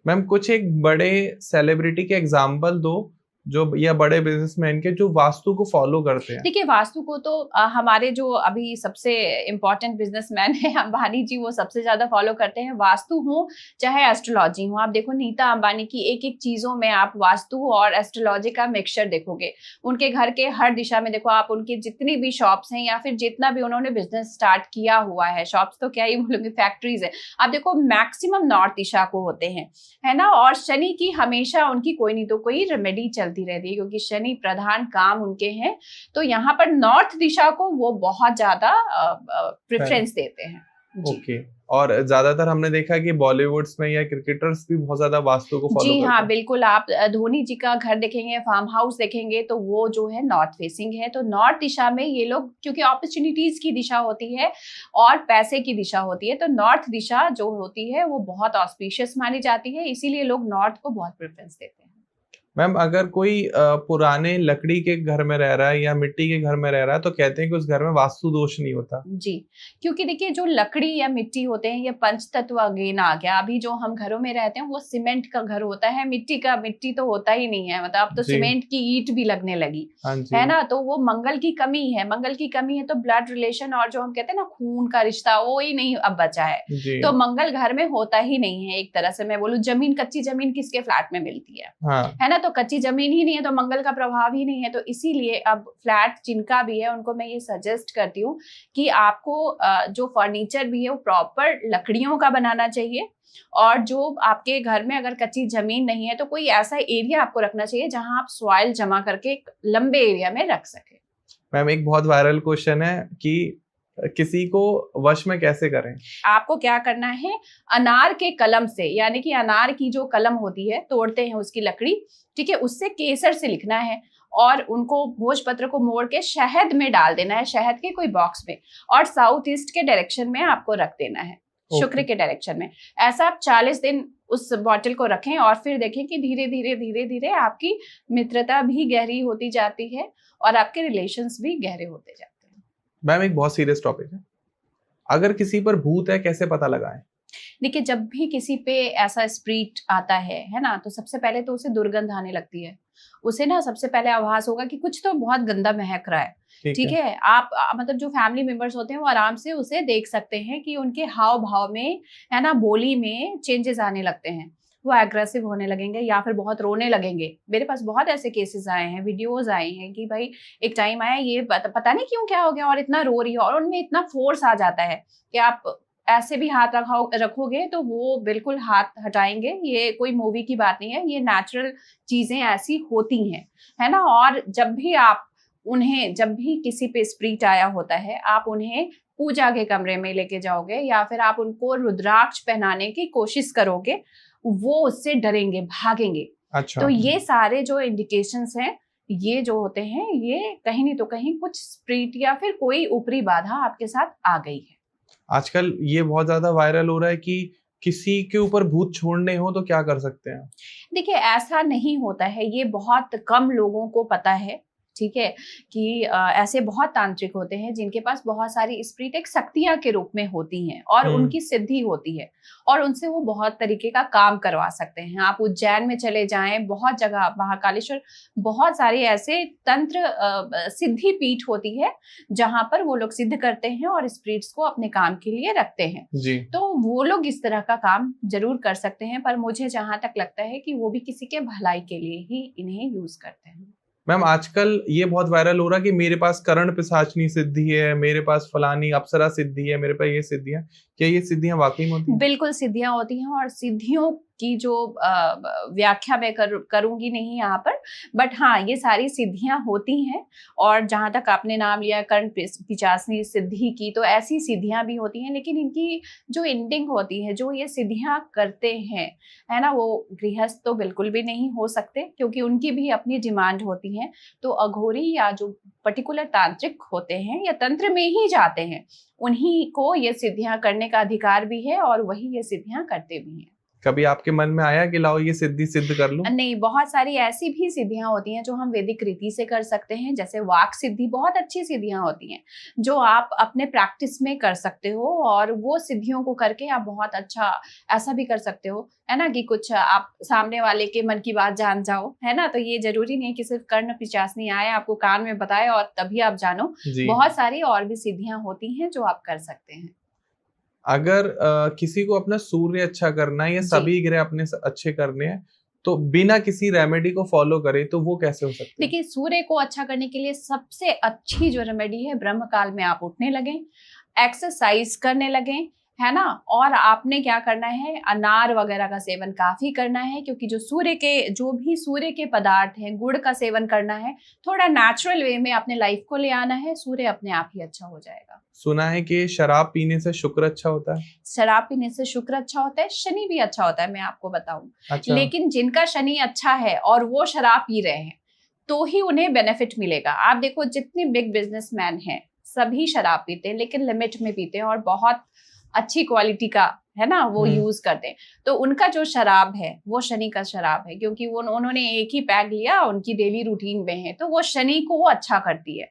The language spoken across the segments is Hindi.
मैम कुछ एक बड़े सेलिब्रिटी के एग्जाम्पल दो, जो या बड़े बिजनेसमैन के जो वास्तु को फॉलो करते हैं। देखिए, वास्तु को तो हमारे जो अभी सबसे इम्पोर्टेंट बिजनेसमैन है अंबानी जी, वो सबसे ज्यादा फॉलो करते हैं। वास्तु हो चाहे एस्ट्रोलॉजी हो, आप देखो नीता अंबानी की एक एक चीजों में आप वास्तु और एस्ट्रोलॉजी का मिक्सचर देखोगे। उनके घर के हर दिशा में देखो आप, उनकी जितनी भी शॉप्स हैं या फिर जितना भी उन्होंने बिजनेस स्टार्ट किया हुआ है, शॉप्स तो क्या ही बोलोगे, फैक्ट्रीज है, आप देखो मैक्सिमम नॉर्थ दिशा को होते हैं, है ना। और शनि की हमेशा उनकी कोई नहीं तो कोई रेमेडी चलती रहती है, क्योंकि शनि प्रधान काम उनके हैं। तो यहाँ पर नॉर्थ दिशा को वो बहुत ज्यादा प्रेफरेंस देते हैं जी। ओके। और ज्यादातर हमने देखा कि बॉलीवुड्स में या क्रिकेटर्स भी बहुत ज्यादा वास्तु को फॉलो जी करते हाँ, हैं। बिल्कुल। आप धोनी जी का घर देखेंगे, फार्म हाउस देखेंगे, तो वो जो है नॉर्थ फेसिंग है। तो नॉर्थ दिशा में ये लोग, क्योंकि अपॉर्चुनिटीज की दिशा होती है और पैसे की दिशा होती है, तो नॉर्थ दिशा जो होती है वो बहुत ऑस्पिशियस मानी जाती है, इसीलिए लोग नॉर्थ को बहुत प्रेफरेंस देते हैं। मैम अगर कोई पुराने लकड़ी के घर में रह रहा है या मिट्टी के घर में रह रहा है, तो कहते हैं कि उस घर में वास्तु दोष नहीं होता। जी, क्योंकि देखिए जो लकड़ी या मिट्टी होते हैं, ये पंच तत्व अगेन आ गया। अभी जो हम घरों में रहते हैं वो सीमेंट का घर होता है, मिट्टी तो होता ही नहीं है। मतलब अब तो जी। सीमेंट की ईंट भी लगने लगी, हाँ है जी। ना। तो वो मंगल की कमी है, मंगल की कमी है, तो ब्लड रिलेशन और जो हम कहते हैं ना खून का रिश्ता, वो ही नहीं अब बचा है। जी। तो मंगल घर में होता ही नहीं है। एक तरह से मैं बोलूं, जमीन, कच्ची जमीन किसके फ्लैट में मिलती हाँ। है ना। तो कच्ची जमीन ही नहीं है तो मंगल का प्रभाव ही नहीं है। तो इसीलिए अब फ्लैट जिनका भी है उनको मैं ये सजेस्ट करती हूँ कि आपको जो फर्नीचर भी है वो प्रॉपर लकड़ियों का बनाना चाहिए। और जो आपके घर में अगर कच्ची जमीन नहीं है तो कोई ऐसा एरिया आपको रखना चाहिए जहां आप सॉइल जमा करके एक लंबे एरिया में रख सके। मैम एक बहुत वायरल क्वेश्चन है कि किसी को वश में कैसे करें। आपको क्या करना है, अनार के कलम से, यानी कि अनार की जो कलम होती है, तोड़ते हैं उसकी लकड़ी, ठीक है, उससे केसर से लिखना है और उनको भोजपत्र को मोड़ के शहद में डाल देना है, शहद के कोई बॉक्स में, और साउथ ईस्ट के डायरेक्शन में आपको रख देना है, शुक्र के डायरेक्शन में। ऐसा आप 40 दिन उस बॉटल को रखें और फिर देखें कि धीरे धीरे धीरे धीरे आपकी मित्रता भी गहरी होती जाती है और आपके रिलेशंस भी गहरे होते जाते हैं। मैम एक बहुत सीरियस टॉपिक है, अगर किसी पर भूत है कैसे पता लगाएं। देखिए, जब भी किसी पे ऐसा स्प्रिट आता है ना, तो सबसे पहले तो उसे दुर्गंध आने लगती है। उसे ना सबसे पहले आभास होगा कि कुछ तो बहुत गंदा महक रहा है, ठीक है। आप मतलब जो फैमिली मेंबर्स होते हैं वो आराम से उसे देख सकते हैं कि उनके हाव भाव में, है ना, बोली में चेंजेस आने लगते हैं। वो एग्रेसिव होने लगेंगे या फिर बहुत रोने लगेंगे। मेरे पास बहुत ऐसे केसेस आए हैं, वीडियोस आए हैं कि भाई एक टाइम आया, ये पता नहीं क्यों क्या हो गया और इतना रो रही है, और उनमें इतना फोर्स आ जाता है कि आप ऐसे भी हाथ रखोगे तो वो बिल्कुल हाथ हटाएंगे। ये कोई मूवी की बात नहीं है, ये नेचुरल चीजें ऐसी होती हैं, है ना। और जब भी किसी पे स्प्रिट आया होता है, आप उन्हें पूजा के कमरे में लेके जाओगे या फिर आप उनको रुद्राक्ष पहनाने की कोशिश करोगे, वो उससे डरेंगे, भागेंगे। अच्छा। तो ये सारे जो इंडिकेशंस हैं, ये जो होते हैं, ये कहीं नहीं तो कहीं कुछ स्प्रिट या फिर कोई ऊपरी बाधा आपके साथ आ गई है। आजकल ये बहुत ज्यादा वायरल हो रहा है कि किसी के ऊपर भूत छोड़ने हो तो क्या कर सकते हैं। देखिए, ऐसा नहीं होता है, ये बहुत कम लोगों को पता है, ठीक है, कि ऐसे बहुत तांत्रिक होते हैं जिनके पास बहुत सारी स्पिरिट शक्तियां के रूप में होती हैं और उनकी सिद्धि होती है, और उनसे वो बहुत तरीके का काम करवा सकते हैं। आप उज्जैन में चले जाएं, बहुत जगह, महाकालेश्वर, बहुत सारे ऐसे तंत्र सिद्धि पीठ होती है जहां पर वो लोग सिद्ध करते हैं और स्पिरिट्स को अपने काम के लिए रखते हैं जी। तो वो लोग इस तरह का काम जरूर कर सकते हैं, पर मुझे जहां तक लगता है कि वो भी किसी के भलाई के लिए ही इन्हें यूज करते हैं। मैम आजकल ये बहुत वायरल हो रहा है कि मेरे पास करण पिशाचनी सिद्धि है, मेरे पास फलानी अप्सरा सिद्धि है, मेरे पास ये सिद्धियां, क्या ये सिद्धियां वाकई में होती हैं? बिल्कुल सिद्धियां होती हैं, और सिद्धियों की जो व्याख्या मैं करूंगी नहीं यहाँ पर, बट हाँ, ये सारी सिद्धियां होती हैं। और जहां तक आपने नाम लिया कर्ण पिशाचनी सिद्धि की, तो ऐसी सिद्धियां भी होती हैं, लेकिन इनकी जो एंडिंग होती है, जो ये सिद्धियां करते हैं, है ना, वो गृहस्थ तो बिल्कुल भी नहीं हो सकते, क्योंकि उनकी भी अपनी डिमांड होती है। तो अघोरी या जो पर्टिकुलर तांत्रिक होते हैं या तंत्र में ही जाते हैं, उन्हीं को ये सिद्धियां करने का अधिकार भी है और वही ये सिद्धियां करते भी हैं। कभी आपके मन में आया कि लाओ ये सिद्धि सिद्ध कर लूं? नहीं, बहुत सारी ऐसी भी सिद्धियां होती हैं जो हम वैदिक रीति से कर सकते हैं, जैसे वाक सिद्धि, बहुत अच्छी सिद्धियां होती हैं जो आप अपने प्रैक्टिस में कर सकते हो, और वो सिद्धियों को करके आप बहुत अच्छा ऐसा भी कर सकते हो, है ना, कि कुछ आप सामने वाले के मन की बात जान जाओ, है ना। तो ये जरूरी नहीं कि सिर्फ कर्ण पिशाचनी आए आपको कान में बताए और तभी आप जानो, बहुत सारी और भी सिद्धियां होती हैं जो आप कर सकते हैं। अगर किसी को अपना सूर्य अच्छा करना है या सभी ग्रह अपने अच्छे करने हैं, तो बिना किसी रेमेडी को फॉलो करे तो वो कैसे हो सकता है? देखिए, सूर्य को अच्छा करने के लिए सबसे अच्छी जो रेमेडी है, ब्रह्म काल में आप उठने लगे, एक्सरसाइज करने लगे, है ना। और आपने क्या करना है, अनार वगैरह का सेवन काफी करना है, क्योंकि जो भी सूर्य के पदार्थ हैं, गुड़ का सेवन करना है, थोड़ा नेचुरल वे में अपने लाइफ को ले आना है, सूर्य अपने आप ही अच्छा हो जाएगा। सुना है कि शराब पीने से शुक्र अच्छा होता है। शराब पीने से शुक्र अच्छा होता है, शनि भी अच्छा होता है, मैं आपको बताऊं। अच्छा। लेकिन जिनका शनि अच्छा है और वो शराब पी रहे हैं तो ही उन्हें बेनिफिट मिलेगा। आप देखो, जितने बिग बिजनेसमैन हैं सभी शराब पीते हैं, लेकिन लिमिट में पीते हैं और बहुत अच्छी क्वालिटी का, है ना, वो यूज करते हैं। तो उनका जो शराब है वो शनि का शराब है, क्योंकि वो उन्होंने एक ही पैक लिया, उनकी डेली रूटीन में है, तो वो शनि को वो अच्छा करती है।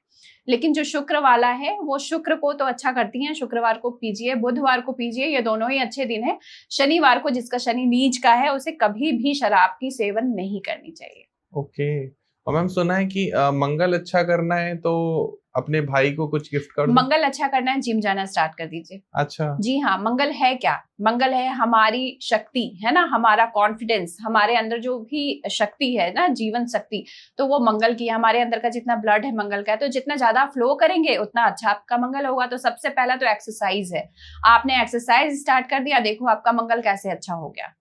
लेकिन जो शुक्र वाला है वो शुक्र को तो अच्छा करती हैं। शुक्रवार को पीजिए, बुधवार को पीजिए, ये दोनों ही अच्छे दिन है। शनिवार को, जिसका शनि नीच का है, उसे कभी भी शराब की सेवन नहीं करनी चाहिए। ओके। और मैम सुना है कि मंगल अच्छा करना है तो अपने भाई को कुछ गिफ्ट कर दो। मंगल अच्छा करना है, जिम जाना स्टार्ट कर दीजिए। अच्छा। जी हाँ, मंगल है क्या? मंगल है हमारी शक्ति, है ना, हमारा कॉन्फिडेंस, हमारे अंदर जो भी शक्ति है ना, जीवन शक्ति, तो वो मंगल की, हमारे अंदर का जितना ब्लड है मंगल का है, तो जितना ज्यादा फ्लो करेंगे उतना अच्छा आपका मंगल होगा। तो सबसे पहला तो एक्सरसाइज है। आपने एक्सरसाइज स्टार्ट कर दिया, देखो आपका मंगल कैसे अच्छा हो गया।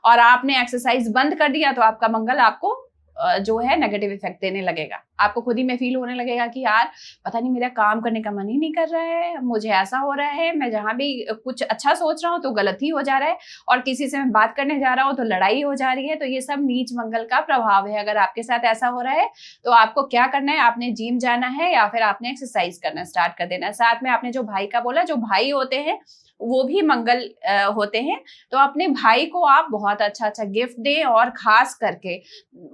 और आपने एक्सरसाइज बंद कर दिया तो आपका मंगल आपको जो है नेगेटिव इफेक्ट देने लगेगा। आपको खुद ही में फील होने लगेगा कि यार पता नहीं, मेरा काम करने का मन ही नहीं कर रहा है, मुझे ऐसा हो रहा है, मैं जहां भी कुछ अच्छा सोच रहा हूँ तो गलत ही हो जा रहा है, और किसी से मैं बात करने जा रहा हूँ तो लड़ाई हो जा रही है। तो ये सब नीच मंगल का प्रभाव है। अगर आपके साथ ऐसा हो रहा है तो आपको क्या करना है, आपने जिम जाना है या फिर आपने एक्सरसाइज करना स्टार्ट कर देना है। साथ में आपने जो भाई का बोला, जो भाई होते हैं वो भी मंगल होते हैं, तो अपने भाई को आप बहुत अच्छा गिफ्ट दें। और खास करके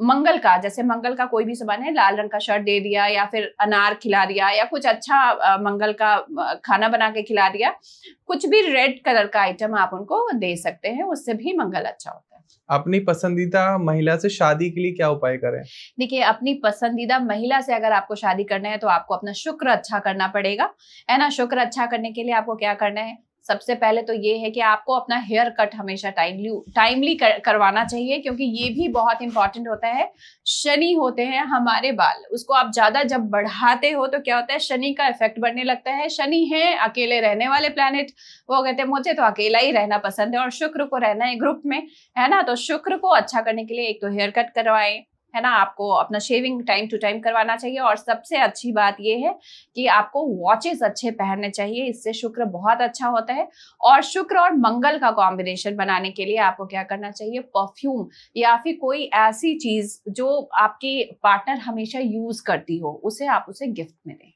मंगल का, जैसे मंगल का कोई भी सामान है, लाल रंग का शर्ट दे दिया, या फिर अनार खिला दिया, या कुछ अच्छा मंगल का खाना बना के खिला दिया, कुछ भी रेड कलर का आइटम आप उनको दे सकते हैं, उससे भी मंगल अच्छा होता है। अपनी पसंदीदा महिला से शादी के लिए क्या उपाय करें? देखिए, अपनी पसंदीदा महिला से अगर आपको शादी करना है तो आपको अपना शुक्र अच्छा करना पड़ेगा, है ना। शुक्र अच्छा करने के लिए आपको क्या करना है, सबसे पहले तो ये है कि आपको अपना हेयर कट हमेशा टाइमली करवाना चाहिए, क्योंकि ये भी बहुत इंपॉर्टेंट होता है। शनि होते हैं हमारे बाल, उसको आप ज्यादा जब बढ़ाते हो तो क्या होता है, शनि का इफेक्ट बढ़ने लगता है। शनि है अकेले रहने वाले प्लैनेट, वो कहते हैं मुझे तो अकेला ही रहना पसंद है, और शुक्र को रहना है ग्रुप में, है ना। तो शुक्र को अच्छा करने के लिए एक तो हेयर कट करवाएं, है ना, आपको अपना शेविंग टाइम टू टाइम करवाना चाहिए। और सबसे अच्छी बात यह है कि आपको वॉचेस अच्छे पहनने चाहिए, इससे शुक्र बहुत अच्छा होता है। और शुक्र और मंगल का कॉम्बिनेशन बनाने के लिए आपको क्या करना चाहिए, परफ्यूम या फिर कोई ऐसी चीज जो आपकी पार्टनर हमेशा यूज करती हो, उसे आप उसे गिफ्ट में दें।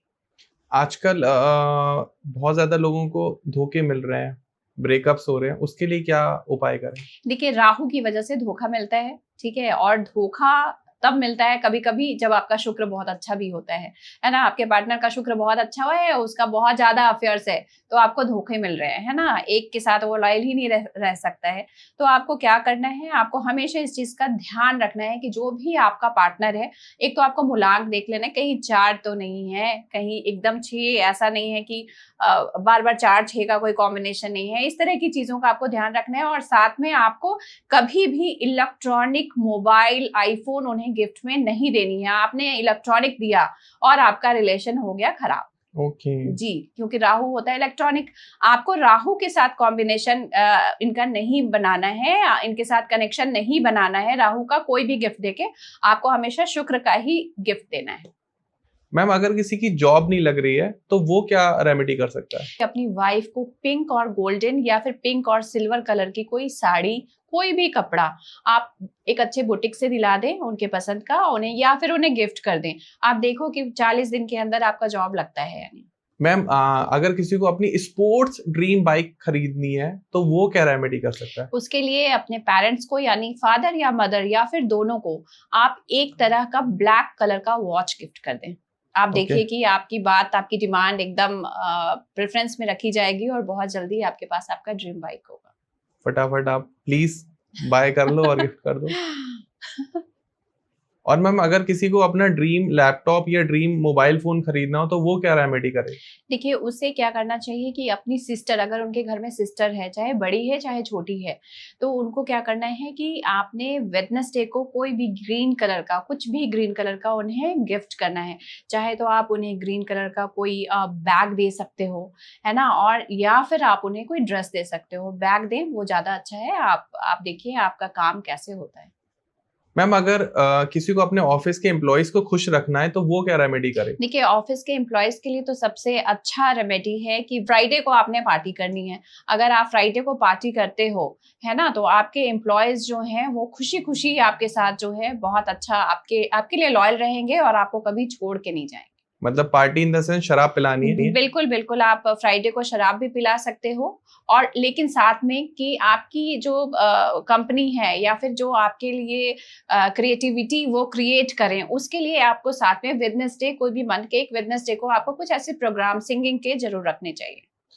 आजकल बहुत ज्यादा लोगों को धोखे मिल रहे हैं, ब्रेकअप्स हो रहे हैं, उसके लिए क्या उपाय करें? देखिए, राहु की वजह से धोखा मिलता है, ठीक है। और धोखा तब मिलता है कभी कभी जब आपका शुक्र बहुत अच्छा भी होता है ना। आपके पार्टनर का शुक्र बहुत अच्छा हुआ है, उसका बहुत ज्यादा अफेयर्स है, तो आपको धोखे मिल रहे हैं, है ना। एक के साथ वो लॉयल ही नहीं रह सकता है। तो आपको क्या करना है, आपको हमेशा इस चीज का ध्यान रखना है कि जो भी आपका पार्टनर है, एक तो आपको मूलांक देख लेना है, कहीं 4 तो नहीं है, कहीं एकदम 6, ऐसा नहीं है कि बार बार 4-6 का कोई कॉम्बिनेशन नहीं है। इस तरह की चीजों का आपको ध्यान रखना है। और साथ में आपको कभी भी इलेक्ट्रॉनिक मोबाइल, आईफोन उन्हें गिफ्ट में नहीं देनी है। आपने इलेक्ट्रॉनिक दिया और आपका रिलेशन हो गया खराब। ओके। जी, क्योंकि राहु होता है इलेक्ट्रॉनिक। आपको राहु के साथ कॉम्बिनेशन इनका नहीं बनाना है, इनके साथ कनेक्शन नहीं बनाना है। राहु का कोई भी गिफ्ट देके आपको हमेशा शुक्र का ही गिफ्ट देना है। मैम, अगर किसी की जॉब नहीं लग रही है तो वो क्या रेमेडी कर सकता है? अपनी वाइफ को पिंक और गोल्डन या फिर पिंक और सिल्वर कलर की कोई साड़ी, कोई भी कपड़ा आप एक अच्छे बुटीक से दिला दें, उनके पसंद का, उन्हें, या फिर उन्हें गिफ्ट कर दें। आप देखो कि 40 दिन के अंदर आपका जॉब लगता है या नहीं। मैम अगर किसी को अपनी स्पोर्ट्स ड्रीम बाइक खरीदनी है तो वो क्या रेमेडी कर सकता है? उसके लिए अपने पेरेंट्स को, यानी फादर या मदर या फिर दोनों को, आप एक तरह का ब्लैक कलर का वॉच गिफ्ट कर दें। आप देखिए कि आपकी बात, आपकी डिमांड एकदम प्रेफरेंस में रखी जाएगी और बहुत जल्दी आपके पास आपका ड्रीम बाइक होगा। फटाफट आप प्लीज बाय कर लो और गिफ्ट कर दो। और मैम अगर किसी को अपना ड्रीम लैपटॉप या ड्रीम मोबाइल फोन खरीदना हो तो वो क्या रेमेडी करे? देखिए, उसे क्या करना चाहिए कि अपनी सिस्टर, अगर उनके घर में सिस्टर है, चाहे बड़ी है चाहे छोटी है, तो उनको क्या करना है कि आपने वेडनेसडे को कोई भी ग्रीन कलर का, कुछ भी ग्रीन कलर का उन्हें गिफ्ट करना है। चाहे तो आप उन्हें ग्रीन कलर का कोई बैग दे सकते हो, है ना, और या फिर आप उन्हें कोई ड्रेस दे सकते हो। बैग दें, वो ज्यादा अच्छा है। आप देखिए आपका काम कैसे होता है। मैम अगर किसी को अपने ऑफिस के एम्प्लॉयज को खुश रखना है तो वो क्या रेमेडी करे? देखिए, ऑफिस के एम्प्लॉयज के लिए तो सबसे अच्छा रेमेडी है कि फ्राइडे को आपने पार्टी करनी है। अगर आप फ्राइडे को पार्टी करते हो, है ना, तो आपके एम्प्लॉयज जो हैं वो खुशी खुशी आपके साथ जो है बहुत अच्छा आपके लिए लॉयल रहेंगे और आपको कभी छोड़ के नहीं जाएंगे। मतलब पार्टी इन द सेंस शराब पिलानी है? बिल्कुल बिल्कुल, आप फ्राइडे को शराब भी पिला सकते हो, और लेकिन साथ में कि आपकी जो कंपनी है या फिर जो आपके लिए क्रिएटिविटी वो क्रिएट करें, उसके लिए आपको साथ में वेडनेसडे, कोई भी मंथ के एक वेडनेसडे को आपको कुछ ऐसे प्रोग्राम सिंगिंग के जरूर रखने चाहिए।